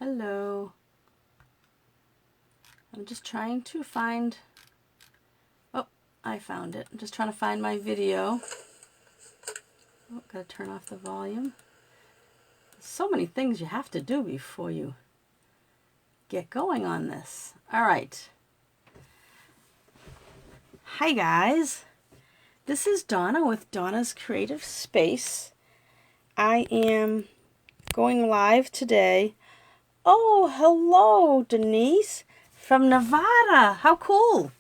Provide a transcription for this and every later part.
Hello. I'm just trying to find... Oh, I found it. I'm just trying to find my video. Oh, gotta turn off the volume. There's so many things you have to do before you get going on this. All right. Hi guys. This is Donna with Donna's Creative Space. I am going live today. Oh, hello, Denise from Nevada. How cool.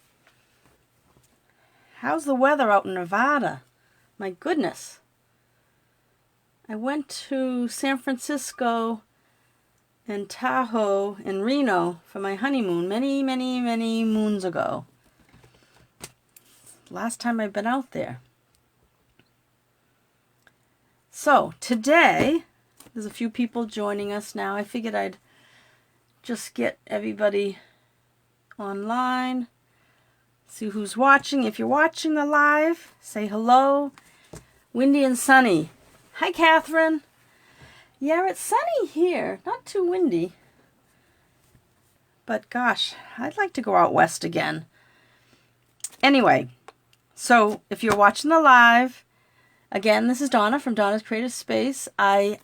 How's the weather out in Nevada? My goodness. I went to San Francisco and Tahoe and Reno for my honeymoon many moons ago. Last time I've been out there. So today, there's a few people joining us now. I figured I'd just get everybody online, see who's watching. If you're watching the live, say hello. Windy and sunny. Hi, Catherine. Yeah, it's sunny here. Not too windy. But gosh, I'd like to go out west again. Anyway, so if you're watching the live, again, this is Donna from Donna's Creative Space. I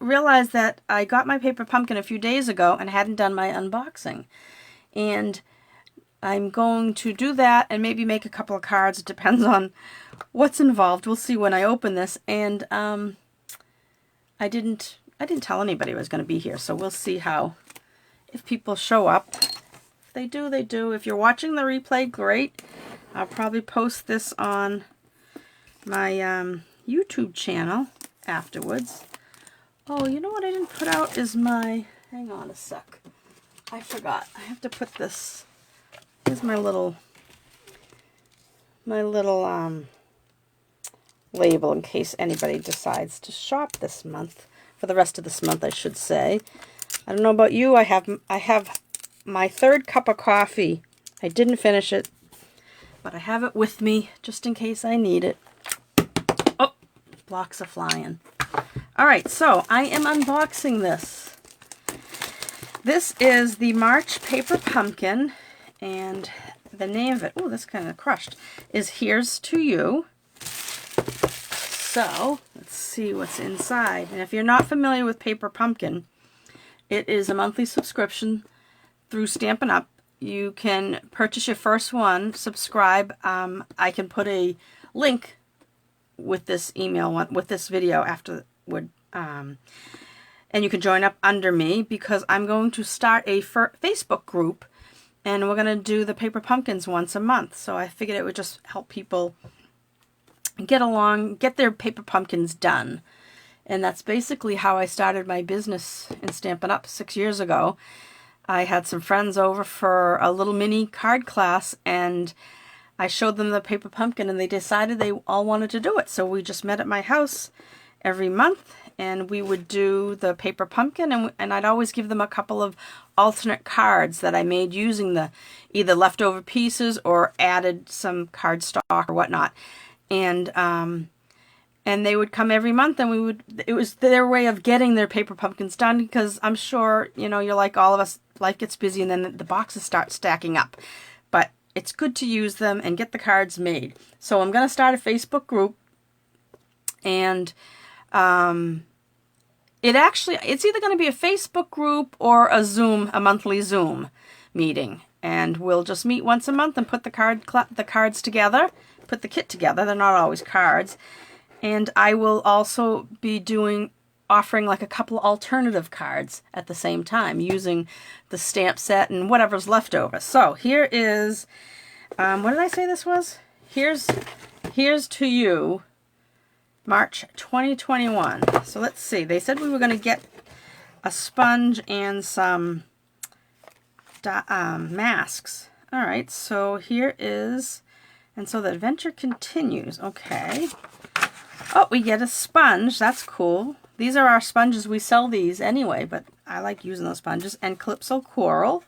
realized that I got my paper pumpkin a few days ago and hadn't done my unboxing. And I'm going to do that and maybe make a couple of cards. It depends on what's involved. We'll see when I open this. And I didn't tell anybody I was going to be here, so we'll see how, if people show up. If they do, they do. If you're watching the replay, great. I'll probably post this on my YouTube channel afterwards. Oh, you know what I didn't put out is my... Hang on a sec. I forgot. I have to put this... Here's my little label in case anybody decides to shop this month. For the rest of this month, I should say. I don't know about you. I have my third cup of coffee. I didn't finish it, but I have it with me just in case I need it. Oh, blocks are flying. All right, so I am unboxing this. This is the March Paper Pumpkin, and the name of it, oh, that's kind of crushed, is Here's to You. So, let's see what's inside. And if you're not familiar with Paper Pumpkin, it is a monthly subscription through Stampin' Up. You can purchase your first one, subscribe. I can put a link with this with this video afterward. And you can join up under me because I'm going to start a Facebook group and we're going to do the Paper Pumpkins once a month. So I figured it would just help people get their paper pumpkins done. And that's basically how I started my business in Stampin' Up 6 years ago. I had some friends over for a little mini card class and I showed them the paper pumpkin and they decided they all wanted to do it. So we just met at my house every month and we would do the paper pumpkin and I'd always give them a couple of alternate cards that I made using the either leftover pieces or added some cardstock or whatnot. And they would come every month and it was their way of getting their paper pumpkins done because I'm sure, you know, you're like all of us, life gets busy and then the boxes start stacking up. But it's good to use them and get the cards made. So I'm going to start a Facebook group and it's either going to be a Facebook group or a monthly Zoom meeting. And we'll just meet once a month and put the cards together, put the kit together. They're not always cards. And I will also be offering like a couple alternative cards at the same time using the stamp set and whatever's left over. So here is, what did I say this was? Here's to You, March 2021. So let's see. They said we were going to get a sponge and some masks. All right, so here is, and so the adventure continues. Okay. Oh, we get a sponge. That's cool. These are our sponges. We sell these anyway, but I like using those sponges. And Calypso Coral.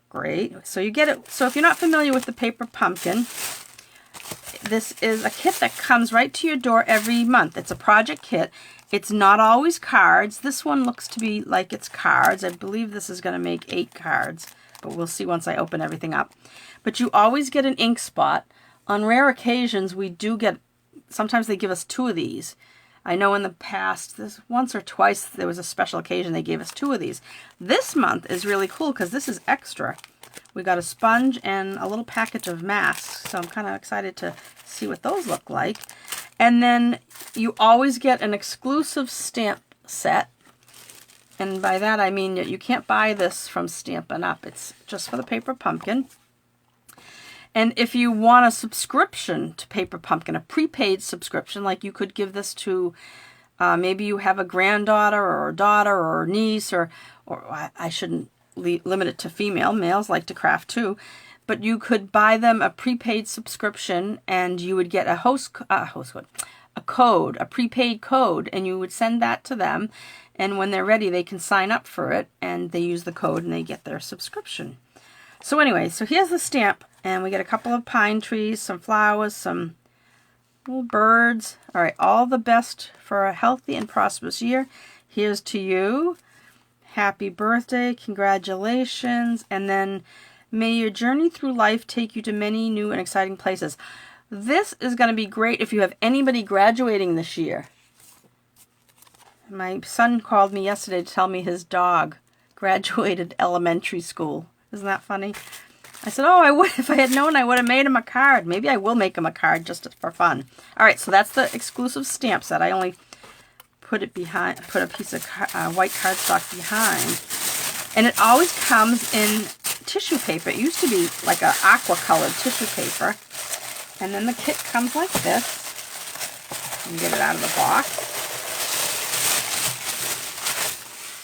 Great. So you get it. So if you're not familiar with the Paper Pumpkin, this is a kit that comes right to your door every month. It's a project kit, It's not always cards. This one looks to be like it's cards. I believe this is going to make 8 cards, but we'll see once I open everything up. But you always get an ink spot. On rare occasions, we do get, sometimes they give us 2 of these. I know in the past, this once or twice, there was a special occasion they gave us 2 of these. This month is really cool because this is extra. We got a sponge and a little package of masks, so I'm kind of excited to see what those look like. And then you always get an exclusive stamp set. And by that I mean that you can't buy this from Stampin' Up. It's just for the Paper Pumpkin. And if you want a subscription to Paper Pumpkin, a prepaid subscription, like you could give this to, maybe you have a granddaughter or a daughter or a niece, or I shouldn't limit it to female. Males like to craft too. But you could buy them a prepaid subscription, and you would get a code, a prepaid code, and you would send that to them. And when they're ready, they can sign up for it, and they use the code, and they get their subscription. So anyway, so here's the stamp, and we get a couple of pine trees, some flowers, some little birds. All right, all the best for a healthy and prosperous year. Here's to you. Happy birthday, congratulations, and then may your journey through life take you to many new and exciting places. This is going to be great if you have anybody graduating this year. My son called me yesterday to tell me his dog graduated elementary school. Isn't that funny? I said, oh, if I had known, I would have made him a card. Maybe I will make him a card just for fun. All right, so that's the exclusive stamp set. I only put it behind, put a piece of white cardstock behind. And it always comes in tissue paper. It used to be like an aqua colored tissue paper. And then the kit comes like this. You get it out of the box.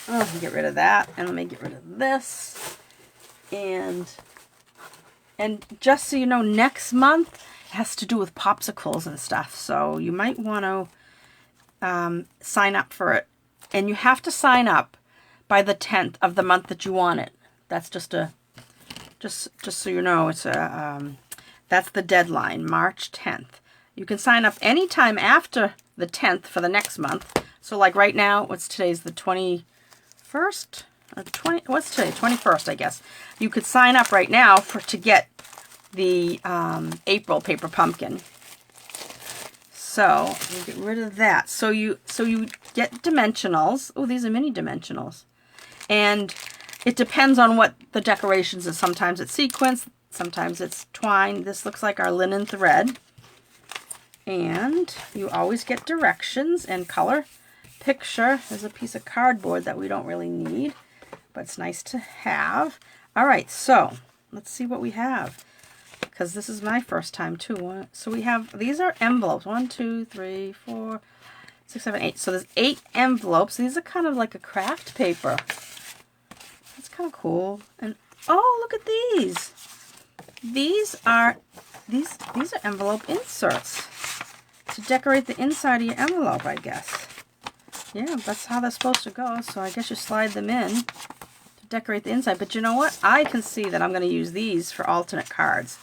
Oh, get rid of that. And let me get rid of this. And just so you know, next month has to do with popsicles and stuff. So you might want to sign up for it. And you have to sign up by the 10th of the month that you want it. That's just so you know, it's that's the deadline, March 10th. You can sign up anytime after the 10th for the next month. So like right now, today's the 21st? What's today? 21st, I guess. You could sign up right now to get the April Paper Pumpkin. So we'll get rid of that. So you get dimensionals. Oh, these are mini dimensionals. And it depends on what the decorations is. Sometimes it's sequins, sometimes it's twine. This looks like our linen thread. And you always get directions and color picture. There's a piece of cardboard that we don't really need, but it's nice to have. All right, so let's see what we have, because this is my first time too. So we have, these are envelopes. 1, 2, 3, 4, 6, 7, 8. So there's 8 envelopes. These are kind of like a craft paper. That's kind of cool. And oh, look at these. These are envelope inserts to decorate the inside of your envelope, I guess. Yeah, that's how they're supposed to go. So I guess you slide them in to decorate the inside. But you know what? I can see that I'm going to use these for alternate cards.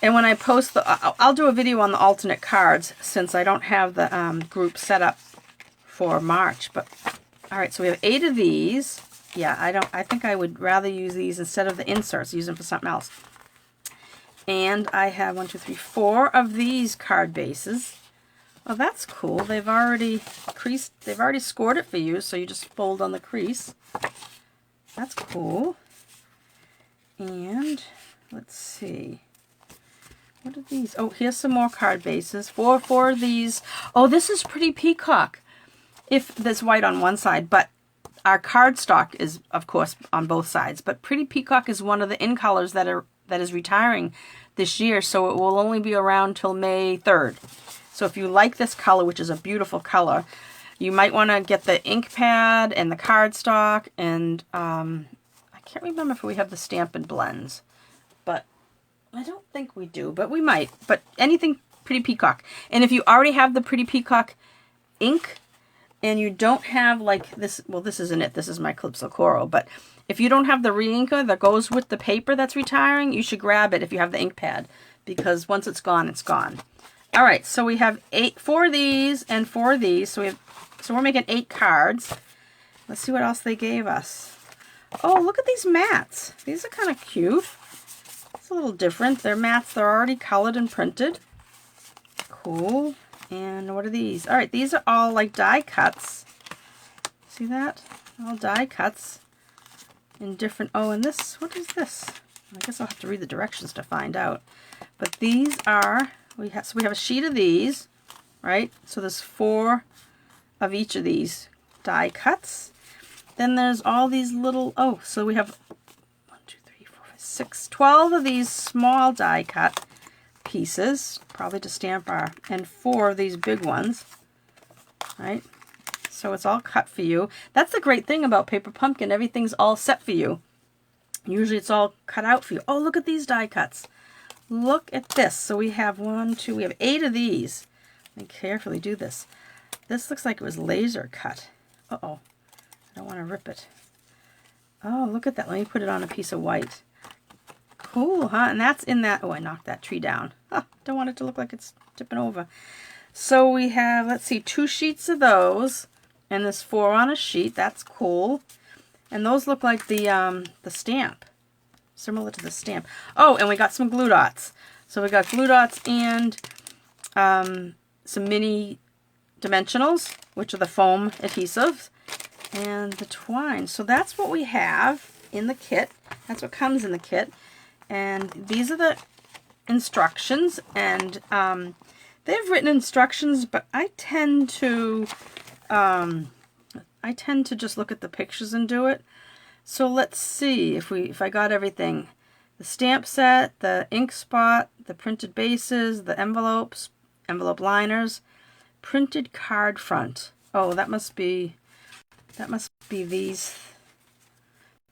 And when I post I'll do a video on the alternate cards, since I don't have the group set up for March. But all right, so we have 8 of these. Yeah, I think I would rather use these instead of the inserts, use them for something else. And I have 1, 2, 3, 4 of these card bases. Oh, that's cool. They've already scored it for you, so you just fold on the crease. That's cool. And let's see. What are these? Oh, here's some more card bases. 4 of these. Oh, this is Pretty Peacock. If there's white on one side, but our cardstock is, of course, on both sides. But Pretty Peacock is one of the in colors that is retiring this year, so it will only be around till May 3rd. So if you like this color, which is a beautiful color, you might want to get the ink pad and the cardstock, and I can't remember if we have the Stampin' Blends, but I don't think we do, but we might. But anything Pretty Peacock. And if you already have the Pretty Peacock ink, and you don't have like this, well, this isn't it, this is my Calypso Coral, but if you don't have the re-inker that goes with the paper that's retiring, you should grab it if you have the ink pad, because once it's gone, it's gone. All right, so we have 4 of these and 4 of these. So we're making 8 cards. Let's see what else they gave us. Oh, look at these mats. These are kind of cute. It's a little different. They're mats. They're already colored and printed. Cool. And what are these? All right, these are all like die cuts. See that? All die cuts in different. Oh, and this. What is this? I guess I'll have to read the directions to find out. But these are. We have a sheet of these, right? So there's 4 of each of these die cuts. Then there's all these little, oh, so we have 1, 2, 3, 4, 5, 6, 12 of these small die cut pieces, probably to stamp our, and 4 of these big ones, right? So it's all cut for you. That's the great thing about Paper Pumpkin. Everything's all set for you. Usually it's all cut out for you. Oh, look at these die cuts. Look at this. So we have 1, 2, we have 8 of these. Let me carefully do this. This looks like it was laser cut. Uh-oh. I don't want to rip it. Oh, look at that. Let me put it on a piece of white. Cool, huh? And that's in that. Oh, I knocked that tree down. Don't want it to look like it's tipping over. So we have, let's see, 2 sheets of those. And there's 4 on a sheet. That's cool. And those look like the stamp. Similar to the stamp. Oh, and we got some glue dots. So we got glue dots and some mini dimensionals, which are the foam adhesives, and the twine. So that's what we have in the kit. That's what comes in the kit. And these are the instructions. And they've written instructions, but I tend to just look at the pictures and do it. So let's see if I got everything. The stamp set, the ink spot, the printed bases, the envelopes, envelope liners, printed card front. Oh, that must be these.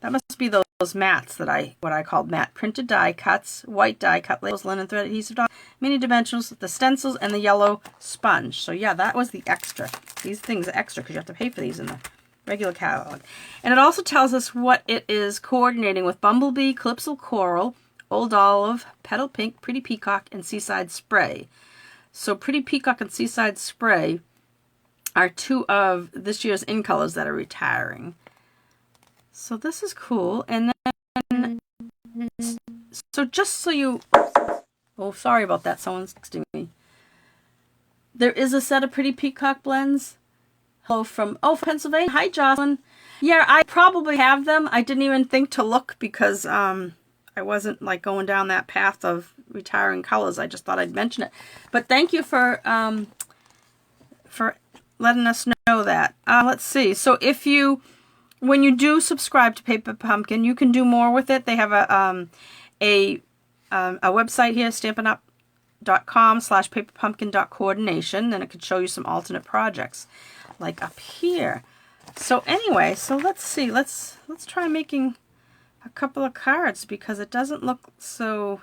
That must be those mats that what I called mat. Printed die cuts, white die cut labels, linen thread adhesive dot, mini dimensionals, the stencils, and the yellow sponge. So yeah, that was the extra. These things are extra because you have to pay for these in the regular catalog. And it also tells us what it is coordinating with Bumblebee, Calypso Coral, Old Olive, Petal Pink, Pretty Peacock, and Seaside Spray. So Pretty Peacock and Seaside Spray are 2 of this year's in colors that are retiring. So this is cool. And then, so just so you, oh, sorry about that. Someone's texting me. There is a set of Pretty Peacock blends. Hello from Pennsylvania. Hi, Jocelyn. Yeah, I probably have them. I didn't even think to look because I wasn't like going down that path of retiring colors. I just thought I'd mention it. But thank you for letting us know that. Let's see. So when you do subscribe to Paper Pumpkin, you can do more with it. They have a website here, stampinup.com/paperpumpkin.coordination, and it could show you some alternate projects. Like up here. So anyway, so let's see. Let's try making a couple of cards because it doesn't look so.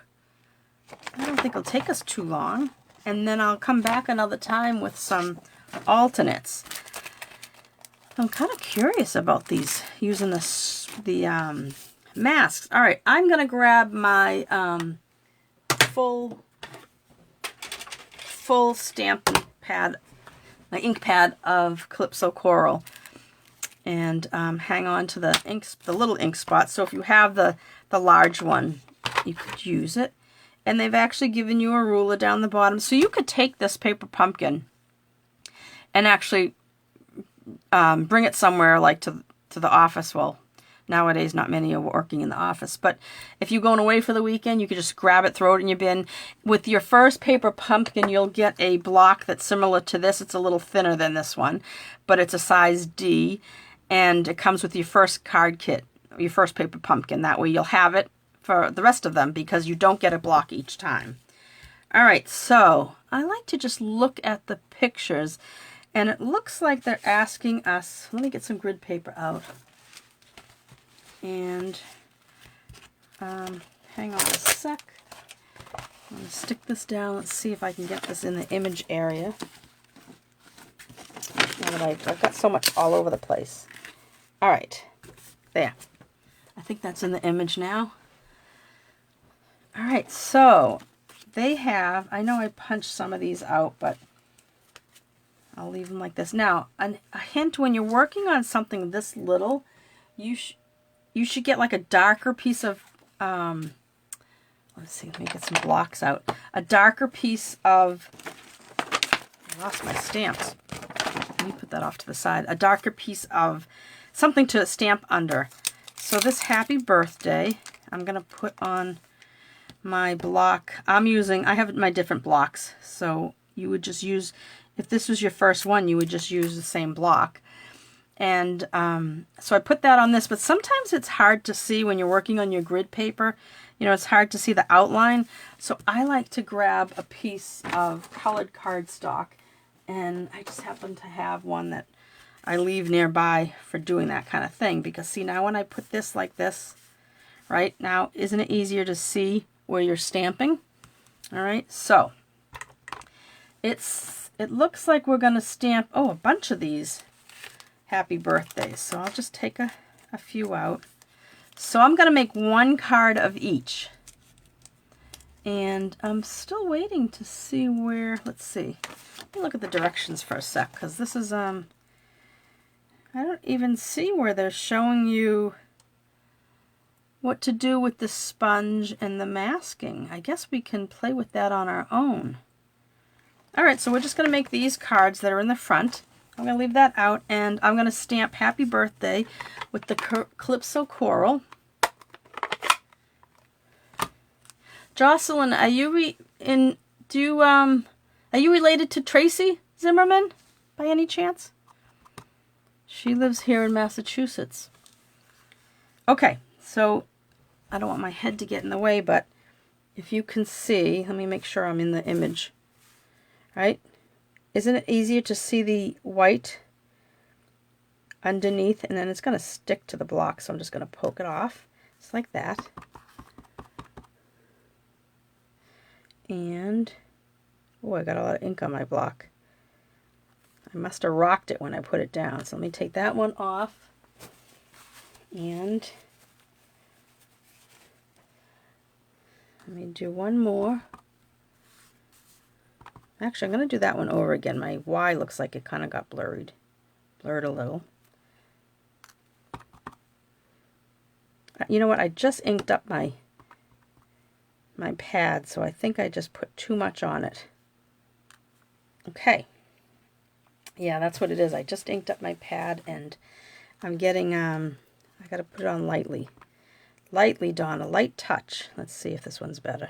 I don't think it'll take us too long. And then I'll come back another time with some alternates. I'm kind of curious about these using the masks. All right, I'm gonna grab my full stamp pad. My ink pad of Calypso Coral, and hang on to the little ink spot. So if you have the large one, you could use it. And they've actually given you a ruler down the bottom, so you could take this Paper Pumpkin and actually bring it somewhere, like to the office. Well, nowadays not many are working in the office, but if you're going away for the weekend, you could just grab it, throw it in your bin. With your first Paper Pumpkin, you'll get a block that's similar to this. It's a little thinner than this one, but it's a size D, and it comes with your first card kit, your first Paper Pumpkin. That way you'll have it for the rest of them because you don't get a block each time. All right, so I like to just look at the pictures, and it looks like they're asking us, let me get some grid paper out. And hang on a sec. I'm going to stick this down. Let's see if I can get this in the image area. Now that I've got so much all over the place. All right. There. I think that's in the image now. All right. So they have, I know I punched some of these out, but I'll leave them like this. Now, a hint, when you're working on something this little, you should get like a darker piece of, let's see, let me get some blocks out. A darker piece of, I lost my stamps. Let me put that off to the side. A darker piece of something to stamp under. So this happy birthday, I'm going to put on my block. I have my different blocks. So you would just use, if this was your first one, you would just use the same block. And so I put that on this, but sometimes it's hard to see when you're working on your grid paper. You know, it's hard to see the outline. So I like to grab a piece of colored cardstock, and I just happen to have one that I leave nearby for doing that kind of thing. Because see, now when I put this like this, right now, isn't it easier to see where you're stamping? All right, so it looks like we're going to stamp, a bunch of these happy birthdays. So I'll just take a few out. So I'm going to make one card of each. And I'm still waiting to see where, let's see. Let me look at the directions for a sec, because this is, I don't even see where they're showing you what to do with the sponge and the masking. I guess we can play with that on our own. All right, so we're just going to make these cards that are in the front. I'm going to leave that out, and I'm going to stamp Happy Birthday with the Calypso Coral. Jocelyn, are you related to Tracy Zimmerman by any chance? She lives here in Massachusetts. Okay, so I don't want my head to get in the way, but if you can see, let me make sure I'm in the image. Right? Isn't it easier to see the white underneath? And then it's going to stick to the block, so I'm just going to poke it off. Just like that. And, oh, I got a lot of ink on my block. I must have rocked it when I put it down. So let me take that one off. And let me do one more. Actually, I'm going to do that one over again. My Y looks like it kind of got blurred a little. You know what? I just inked up my pad, so I think I just put too much on it. Okay. Yeah, that's what it is. I just inked up my pad, and I'm getting, I got to put it on lightly. Lightly, Donna. Light touch. Let's see if this one's better.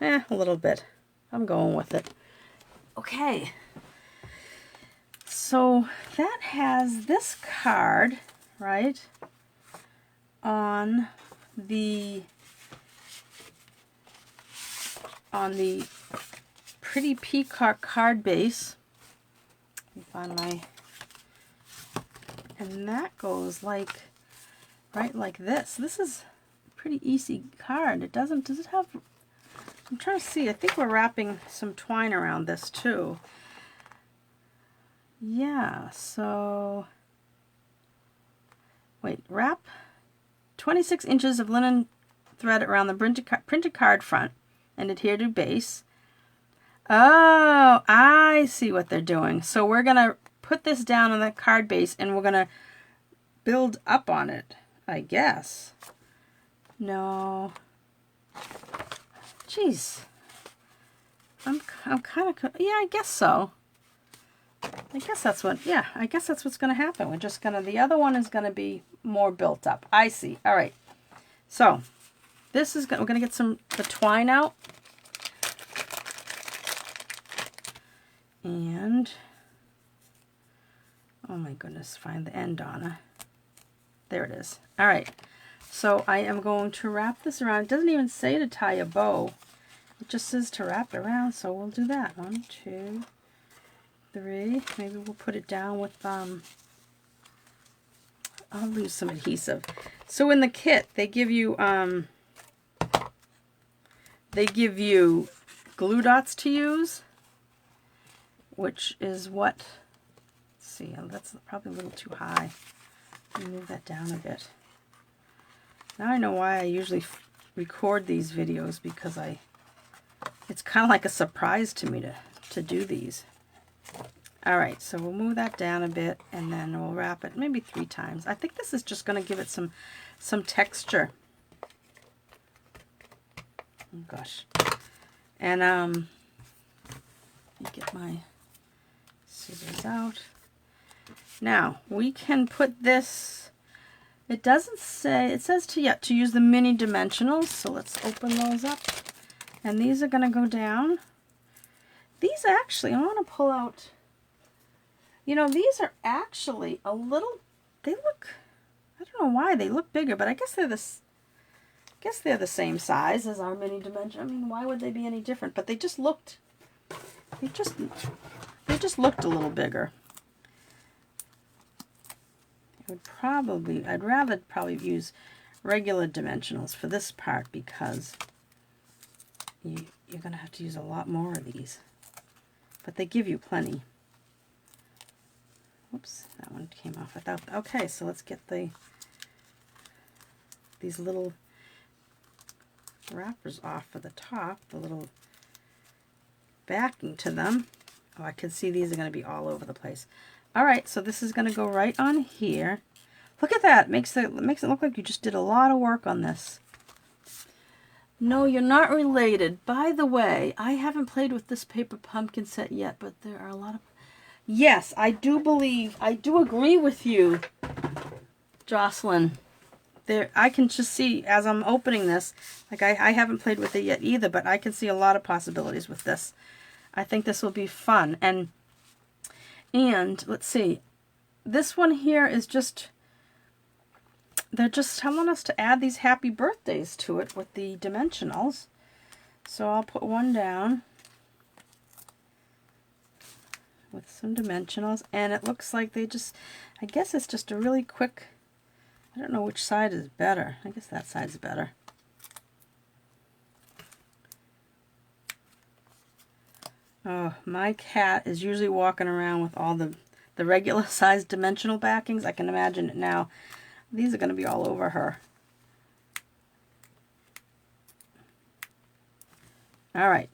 A little bit. I'm going with it. Okay. So that has this card, right, on the Pretty Peacock card base. Find my, and that goes like, right, like this. This is a pretty easy card. It doesn't, does it have, I'm trying to see. I think we're wrapping some twine around this too. Yeah, so wait, wrap 26 inches of linen thread around the printed card front and adhere to base. Oh, I see what they're doing. So we're going to put this down on the card base and we're going to build up on it, I guess. No. Jeez. I'm kind of, yeah, I guess so. I guess that's what, yeah, I guess that's what's going to happen. We're just going to, the other one is going to be more built up. I see. All right. So this is, we're going to get the twine out. And, oh my goodness, find the end, Donna. There it is. All right. So I am going to wrap this around. It doesn't even say to tie a bow. It just says to wrap it around, so we'll do that. 1, 2, 3. Maybe we'll put it down with, I'll lose some adhesive. So in the kit, they give you glue dots to use, which is what, let's see, that's probably a little too high. Let me move that down a bit. Now I know why I usually record these videos because it's kind of like a surprise to me to do these. All right, so we'll move that down a bit, and then we'll wrap it maybe 3 times. I think this is just going to give it some texture. Oh gosh. And let me get my scissors out. Now we can put this. It doesn't say. It says to use the mini dimensionals. So let's open those up, and these are going to go down. These actually, I want to pull out. You know, these are actually a little, they look, I don't know why they look bigger, but I guess they're the same size as our mini dimension. I mean, why would they be any different? But they just looked a little bigger. I'd rather probably use regular dimensionals for this part because you're going to have to use a lot more of these. But they give you plenty. Oops, that one came off without. Okay, so let's get these little wrappers off for the top, the little backing to them. Oh, I can see these are going to be all over the place. All right, so this is going to go right on here. Look at that. It makes it look like you just did a lot of work on this. No, you're not related. By the way, I haven't played with this paper pumpkin set yet, but there are a lot of... Yes, I do agree with you, Jocelyn. I can just see, as I'm opening this, like I haven't played with it yet either, but I can see a lot of possibilities with this. I think this will be fun. And let's see, this one here is just, they're just telling us to add these happy birthdays to it with the dimensionals. So I'll put one down with some dimensionals, and it looks like they just, I guess it's just a really quick, I don't know which side is better. I guess that side's better. Oh, my cat is usually walking around with all the regular size dimensional backings. I can imagine it now. These are going to be all over her. All right.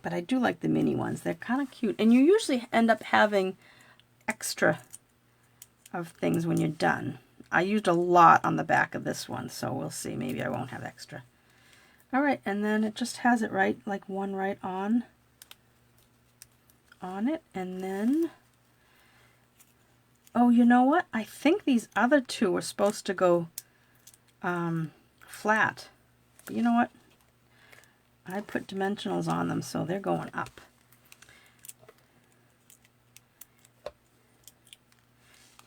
But I do like the mini ones. They're kind of cute. And you usually end up having extra of things when you're done. I used a lot on the back of this one, so we'll see. Maybe I won't have extra. All right, and then it just has it right, like one right on it. And then, oh, you know what? I think these other two are supposed to go flat. But you know what? I put dimensionals on them, so they're going up.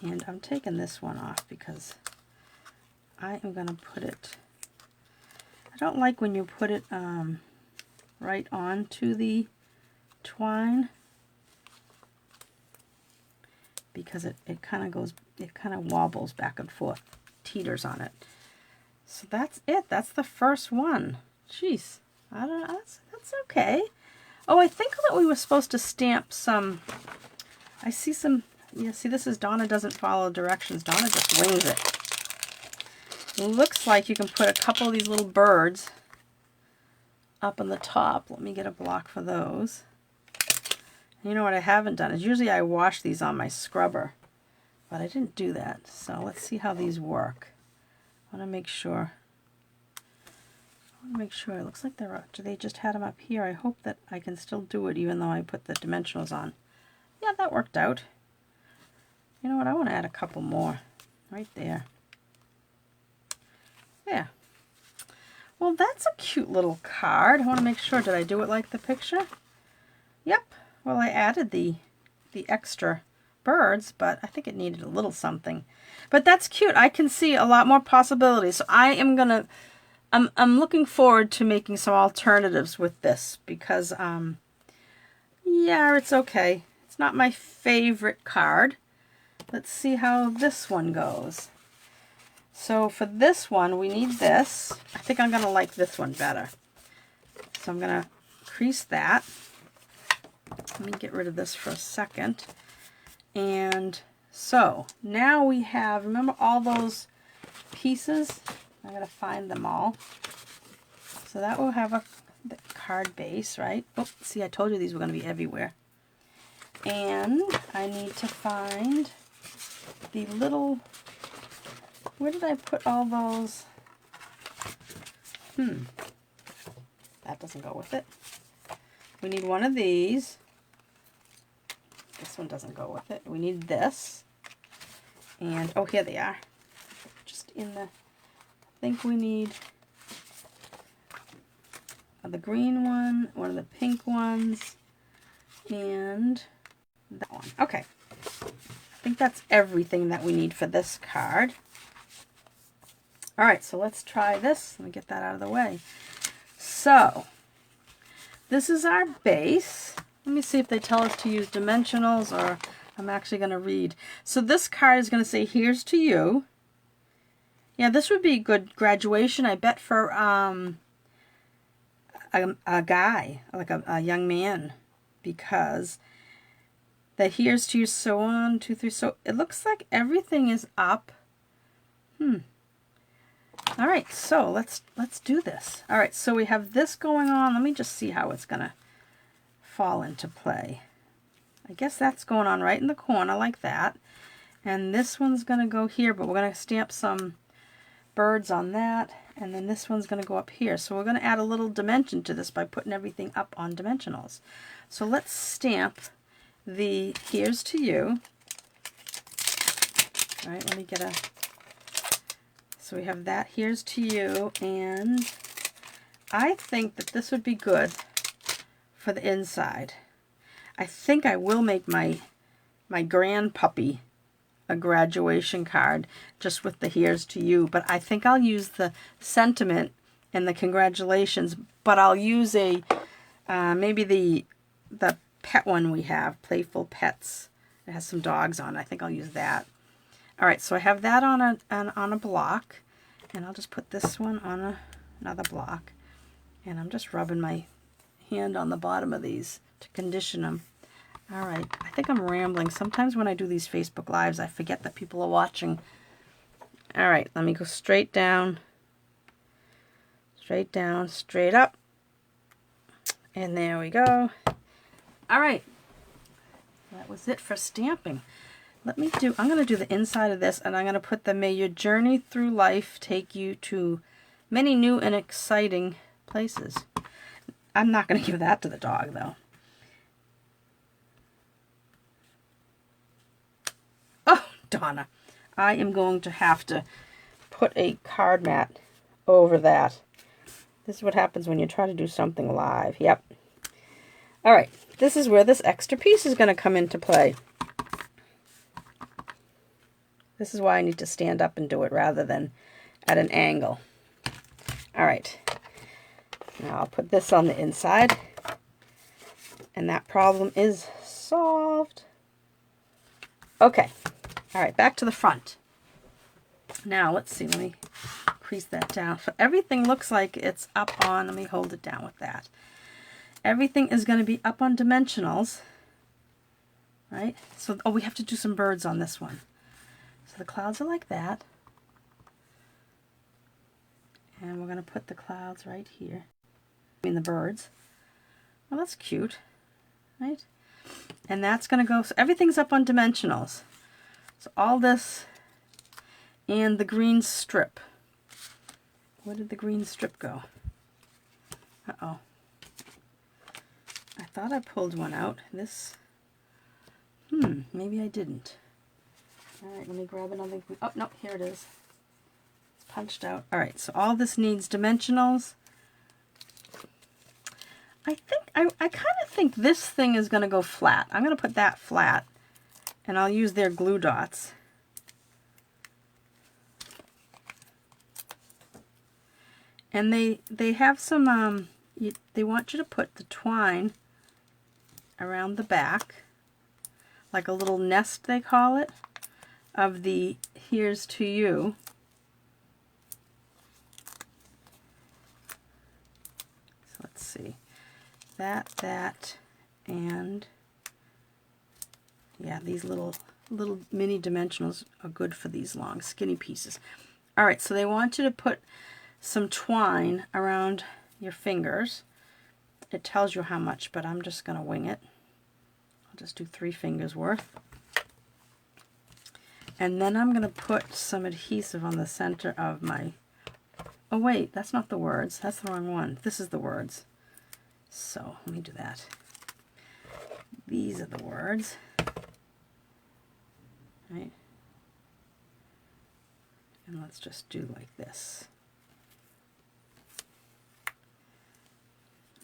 And I'm taking this one off because I am going to put it, I don't like when you put it right onto the twine because it kind of goes, it kind of wobbles back and forth, teeters on it. So that's it. That's the first one. Jeez. I don't know, that's okay. Oh, I think that we were supposed to stamp some, I see some, yeah, see this is Donna doesn't follow directions. Donna just wings it. It looks like you can put a couple of these little birds up on the top. Let me get a block for those. You know what I haven't done is usually I wash these on my scrubber, but I didn't do that. So let's see how these work. I want to make sure. It looks like they're up. They just had them up here. I hope that I can still do it even though I put the dimensionals on. Yeah, that worked out. You know what? I want to add a couple more right there. There. Well, that's a cute little card. I want to make sure. Did I do it like the picture? Yep. Well, I added the extra birds, but I think it needed a little something. But that's cute. I can see a lot more possibilities. So I am going to... I'm looking forward to making some alternatives with this because, yeah, it's okay. It's not my favorite card. Let's see how this one goes. So for this one, we need this. I think I'm going to like this one better. So I'm going to crease that. Let me get rid of this for a second. And so now we have, remember all those pieces? I gotta find them all. So that will have the card base, right? Oh, see, I told you these were going to be everywhere. And I need to find the little, where did I put all those? That doesn't go with it. We need one of these. This one doesn't go with it. We need this. And, oh, here they are. Just in the, I think we need the green one of the pink ones, and that one. Okay. I think that's everything that we need for this card. All right, so let's try this. Let me get that out of the way. So, this is our base. Let me see if they tell us to use dimensionals, or I'm actually going to read. So this card is going to say, here's to you. Yeah, this would be a good graduation, I bet, for a guy, like a young man, because the here's to you, so 1, 2, 3. So it looks like everything is up. All right, so let's do this. All right, so we have this going on. Let me just see how it's going to fall into play. I guess that's going on right in the corner like that. And this one's going to go here, but we're going to stamp some birds on that. And then this one's going to go up here. So we're going to add a little dimension to this by putting everything up on dimensionals. So let's stamp the here's to you. All right, let me get a... So we have that, here's to you, and I think that this would be good for the inside. I think I will make my grand puppy a graduation card just with the here's to you, but I think I'll use the sentiment and the congratulations, but I'll use a maybe the pet one we have, Playful Pets. It has some dogs on it. I think I'll use that. All right, so I have that on a block, and I'll just put this one on another block, and I'm just rubbing my hand on the bottom of these to condition them. All right, I think I'm rambling. Sometimes when I do these Facebook Lives, I forget that people are watching. All right, let me go straight down, straight up, and there we go. All right, that was it for stamping. I'm going to do the inside of this, and I'm going to put the may your journey through life take you to many new and exciting places. I'm not going to give that to the dog, though. Oh, Donna, I am going to have to put a card mat over that. This is what happens when you try to do something live. Yep. All right, this is where this extra piece is going to come into play. This is why I need to stand up and do it rather than at an angle. All right. Now I'll put this on the inside. And that problem is solved. Okay. All right, back to the front. Now, let's see. Let me crease that down. So everything looks like it's up on, let me hold it down with that. Everything is going to be up on dimensionals. Right? So, oh, we have to do some birds on this one. So the clouds are like that. And we're going to put the clouds right here. I mean the birds. Well, that's cute. Right? And that's going to go, so everything's up on dimensionals. So all this and the green strip. Where did the green strip go? Uh-oh. I thought I pulled one out. This, maybe I didn't. All right, let me grab another. Oh, no, here it is. It's punched out. All right, so all this needs dimensionals. I kind of think this thing is going to go flat. I'm going to put that flat, and I'll use their glue dots. And they have some, they want you to put the twine around the back, like a little nest, they call it, of the here's to you. So let's see. That, and yeah, these little mini dimensionals are good for these long, skinny pieces. All right, so they want you to put some twine around your fingers. It tells you how much, but I'm just going to wing it. I'll just do 3 fingers worth. And then I'm going to put some adhesive on the center of my... Oh wait, that's not the words. That's the wrong one. This is the words. So let me do that. These are the words. Right? And let's just do like this.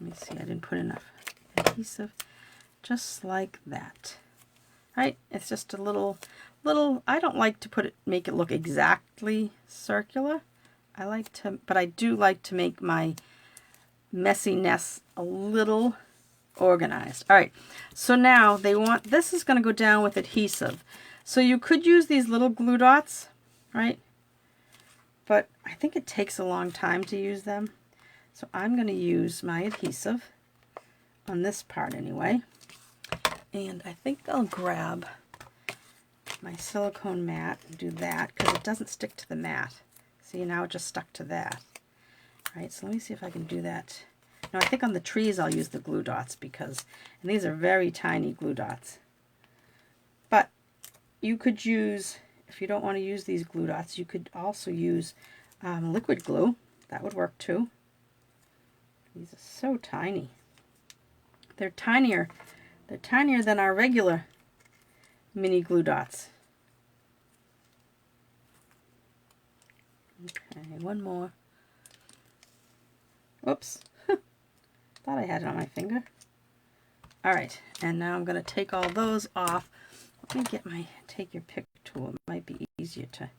Let me see, I didn't put enough adhesive. Just like that. Right? It's just a little, I don't like to make it look exactly circular. But I do like to make my messiness a little organized. All right, so now this is going to go down with adhesive. So you could use these little glue dots, right? But I think it takes a long time to use them. So I'm going to use my adhesive on this part anyway. And I think I'll grab my silicone mat and do that because it doesn't stick to the mat. See, now it just stuck to that. All right, so let me see if I can do that. Now I think on the trees I'll use the glue dots and these are very tiny glue dots. But you could use, if you don't want to use these glue dots, you could also use liquid glue. That would work too. These are so tiny. They're tinier. They're tinier than our regular mini glue dots. Okay, one more. Oops. Thought I had it on my finger. Alright, and now I'm going to take all those off. Let me take your pick tool. It might be easier to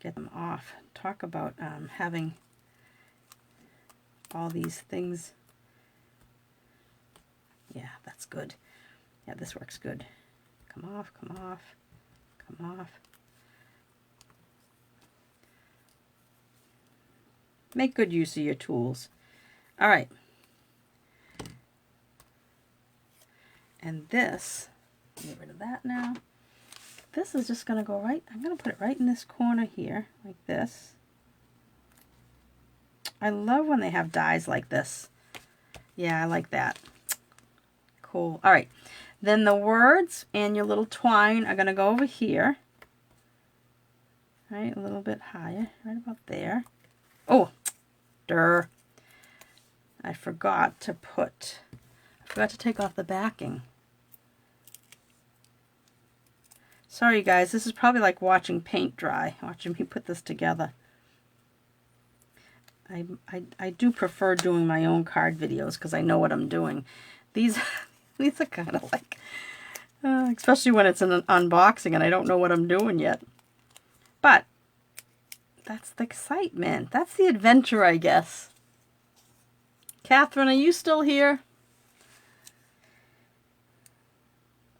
get them off. Talk about having all these things. Yeah, that's good. Yeah, this works good. Come off, come off, come off. Make good use of your tools. All right. And this, get rid of that now. This is just going to go right, I'm going to put it right in this corner here, like this. I love when they have dies like this. Yeah, I like that. Cool. All right. Then the words and your little twine are going to go over here. Right, a little bit higher, right about there. Oh, I forgot to take off the backing. Sorry guys, this is probably like watching paint dry, watching me put this together. I do prefer doing my own card videos because I know what I'm doing. These are kind of like, especially when it's an unboxing and I don't know what I'm doing yet. But that's the excitement. That's the adventure, I guess. Catherine, are you still here?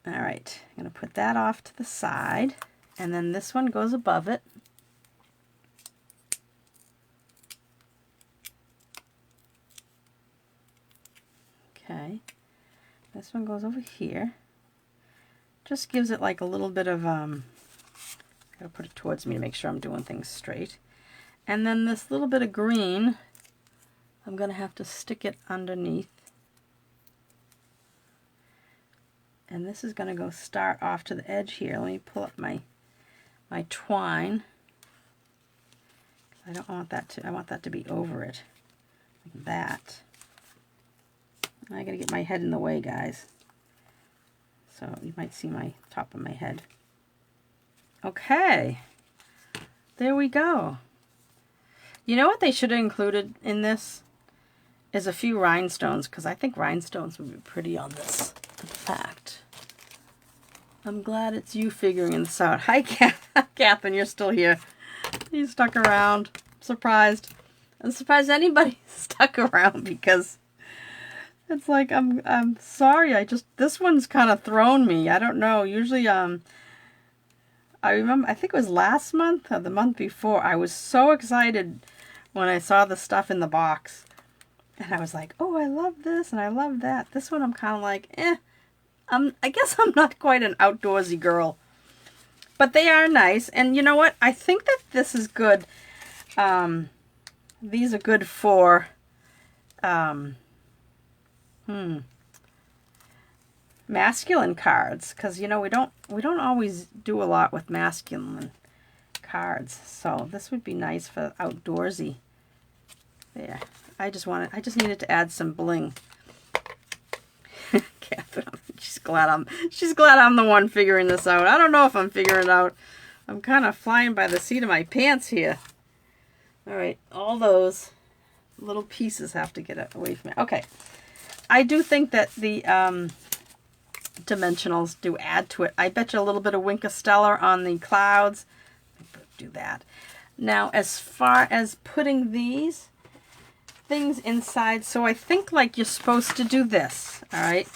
All right, I'm going to put that off to the side, and then this one goes above it. Okay, this one goes over here. Just gives it like a little bit of, I gotta put it towards me to make sure I'm doing things straight. And then this little bit of green, I'm gonna have to stick it underneath. And this is gonna go start off to the edge here. Let me pull up my twine. I don't want that to, I want that to be over it, like that. I gotta get my head in the way, guys. So you might see my top of my head. Okay, there we go. You know what they should have included in this is a few rhinestones, because I think rhinestones would be pretty on this. In fact, I'm glad it's you figuring this out. Hi, Catherine, you're still here. You stuck around. Surprised. I'm surprised anybody stuck around because it's like I'm sorry. This one's kind of thrown me. I don't know. Usually I remember, I think it was last month or the month before, I was so excited when I saw the stuff in the box. And I was like, oh, I love this and I love that. This one I'm kind of like, I guess I'm not quite an outdoorsy girl. But they are nice. And you know what? I think that this is good. These are good for masculine cards, because you know we don't always do a lot with masculine cards. So this would be nice for outdoorsy. There. I just needed to add some bling. Catherine, she's glad I'm the one figuring this out. I don't know if I'm figuring it out. I'm kind of flying by the seat of my pants here. All right, all those little pieces have to get away from me. Okay. I do think that the dimensionals do add to it. I bet you a little bit of Winka Stellar on the clouds. Do that. Now, as far as putting these things inside, so I think like you're supposed to do this, all right?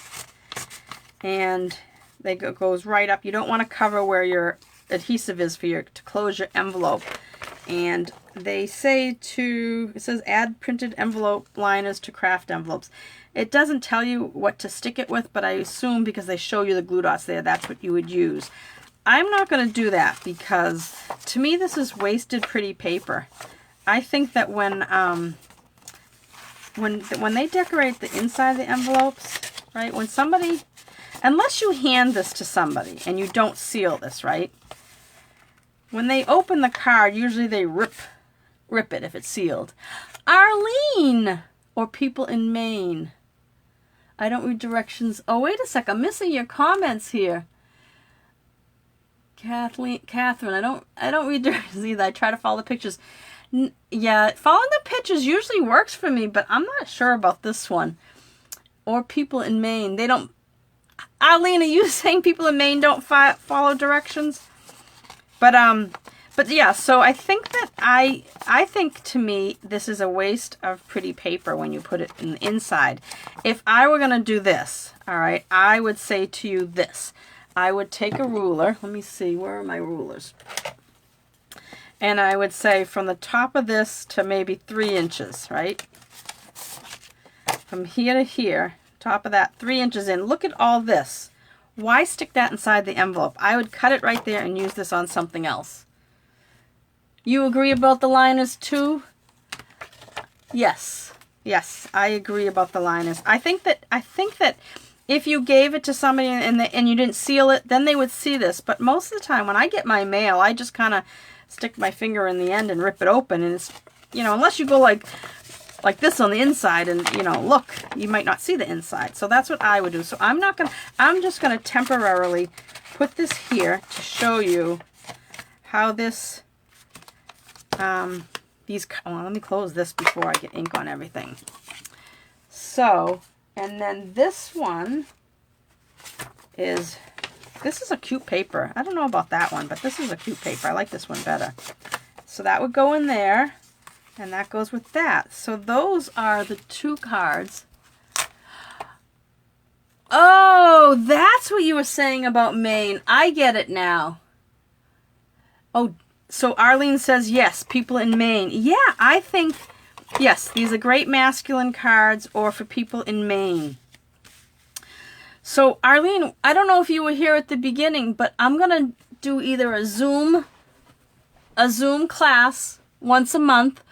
And they goes right up. You don't want to cover where your adhesive is to close your envelope. And they say it says add printed envelope liners to craft envelopes. It doesn't tell you what to stick it with, but I assume because they show you the glue dots there, that's what you would use. I'm not going to do that because to me this is wasted pretty paper. I think that when they decorate the inside of the envelopes, right? When somebody, unless you hand this to somebody and you don't seal this, right? When they open the card, usually they rip it if it's sealed. Arlene, or people in Maine. I don't read directions. Oh, wait a sec. I'm missing your comments here. Catherine, I don't read directions either. I try to follow the pictures. Yeah, following the pictures usually works for me, but I'm not sure about this one. Or people in Maine. They don't... Arlene, are you saying people in Maine don't follow directions? But yeah, so I think that I think to me this is a waste of pretty paper when you put it in the inside. If I were going to do this, all right, I would say to you this. I would take a ruler. Let me see, where are my rulers? And I would say from the top of this to maybe 3 inches, right? From here to here, top of that, 3 inches in. Look at all this. Why stick that inside the envelope? I would cut it right there and use this on something else. You agree about the liners too? Yes. Yes, I agree about the liners. I think that if you gave it to somebody and you didn't seal it, then they would see this. But most of the time when I get my mail, I just kind of stick my finger in the end and rip it open. And it's, you know, unless you go like this on the inside and, you know, look, you might not see the inside. So that's what I would do. So I'm just going to temporarily put this here to show you how this, let me close this before I get ink on everything. So, and then this one this is a cute paper. I don't know about that one, but this is a cute paper. I like this one better. So that would go in there. And that goes with that. So those are the 2 cards. Oh, that's what you were saying about Maine. I get it now. Oh, so Arlene says, yes, people in Maine. Yeah, I think, yes, these are great masculine cards or for people in Maine. So Arlene, I don't know if you were here at the beginning, but I'm going to do either a Zoom class once a month,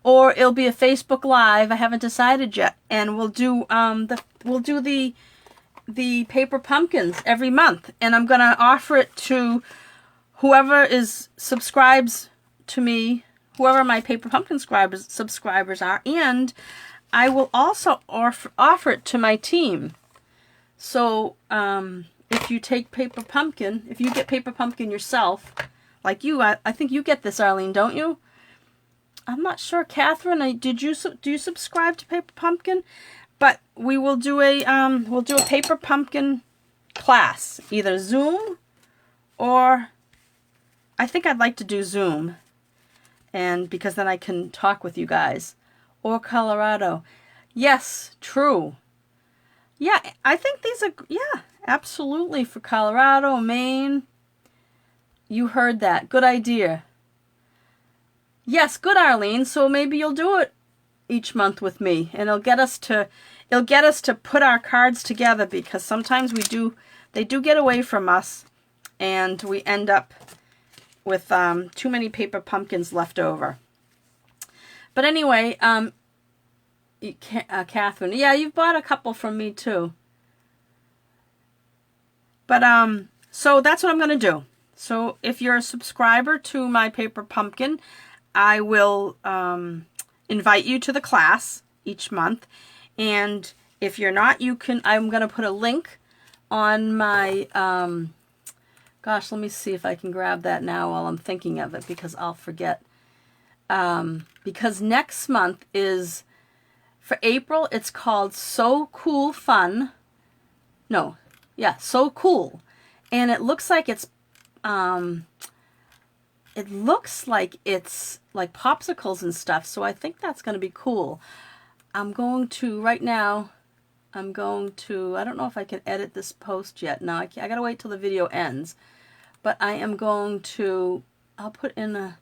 or it'll be a Facebook Live. I haven't decided yet, and we'll do the paper pumpkins every month, and I'm gonna offer it to whoever subscribes to me, whoever my paper pumpkin subscribers are, and I will also offer it to my team. So if you take paper pumpkin, if you get paper pumpkin yourself, like you, I think you get this, Arlene, don't you? I'm not sure, Catherine. Do you subscribe to Paper Pumpkin? But we will do a Paper Pumpkin class, either Zoom or I think I'd like to do Zoom, and because then I can talk with you guys, or Colorado. Yes, true. Yeah, I think these are absolutely for Colorado, Maine. You heard that. Good idea. Yes, good, Arlene. So maybe you'll do it each month with me, and it'll get us to put our cards together, because sometimes they do get away from us, and we end up with too many paper pumpkins left over. But anyway, Catherine. Yeah, you've bought a couple from me too. But so that's what I'm going to do. So if you're a subscriber to my Paper Pumpkin, I will invite you to the class each month. And if you're not, I'm going to put a link on my, gosh, let me see if I can grab that now while I'm thinking of it, because I'll forget. Because next month is, for April, it's called So Cool Fun. No, yeah, So Cool. And it looks like it's like popsicles and stuff, so I think that's going to be cool. I'm going to, right now, I don't know if I can edit this post yet. No, I got to wait till the video ends. But I am going to, I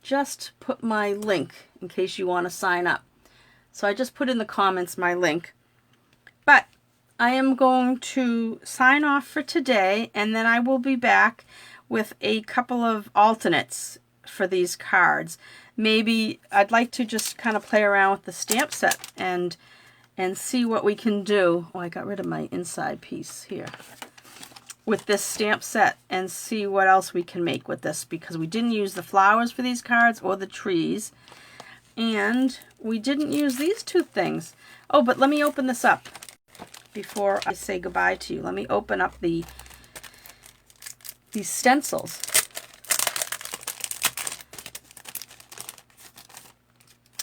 just put my link in case you want to sign up. So I just put in the comments my link. But I am going to sign off for today, and then I will be back with a couple of alternates for these cards. Maybe I'd like to just kind of play around with the stamp set and see what we can do. Oh, I got rid of my inside piece here. With this stamp set, and see what else we can make with this, because we didn't use the flowers for these cards or the trees, and we didn't use these two things. Oh, but let me open this up before I say goodbye to you. Let me open up these stencils.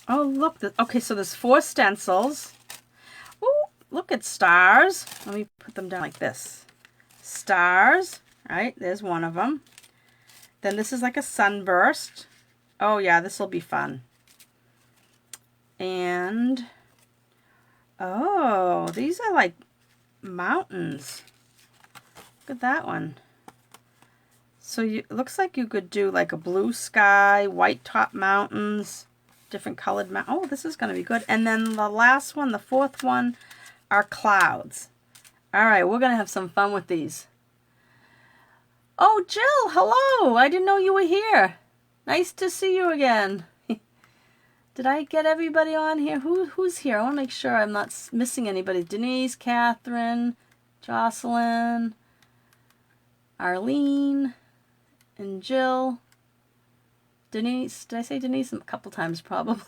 Oh, look. Okay, so there's 4 stencils. Oh, look at stars. Let me put them down like this. Stars, right? There's one of them. Then this is like a sunburst. Oh, yeah, this will be fun. And, oh, these are like mountains. Look at that one. So it looks like you could do like a blue sky, white top mountains, different colored mountains. Oh, this is going to be good. And then the last one, the 4th one, are clouds. All right, we're going to have some fun with these. Oh, Jill, hello. I didn't know you were here. Nice to see you again. Did I get everybody on here? Who's here? I want to make sure I'm not missing anybody. Denise, Catherine, Jocelyn, Arlene, and Jill. Denise, did I say Denise? A couple times probably.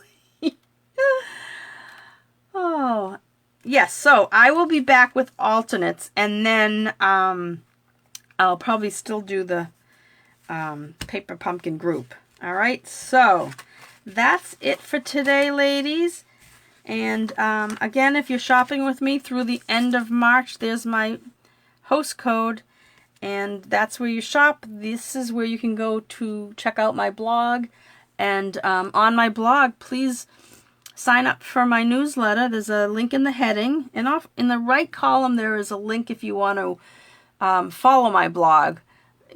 Oh, yes, so I will be back with alternates, and then I'll probably still do the Paper Pumpkin group. All right, so that's it for today, ladies. And again, if you're shopping with me through the end of March, there's my host code, and that's where you shop. This is where you can go to check out my blog. And on my blog, please sign up for my newsletter. There's a link in the heading, and off in the right column there is a link if you want to follow my blog.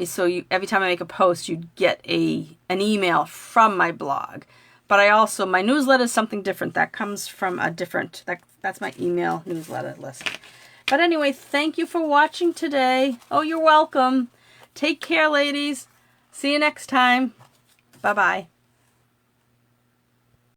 So every time I make a post, you get an email from my blog. But my newsletter is something different. That comes from a different, that's my email newsletter list. But anyway, thank you for watching today. Oh, you're welcome. Take care, ladies. See you next time. Bye-bye.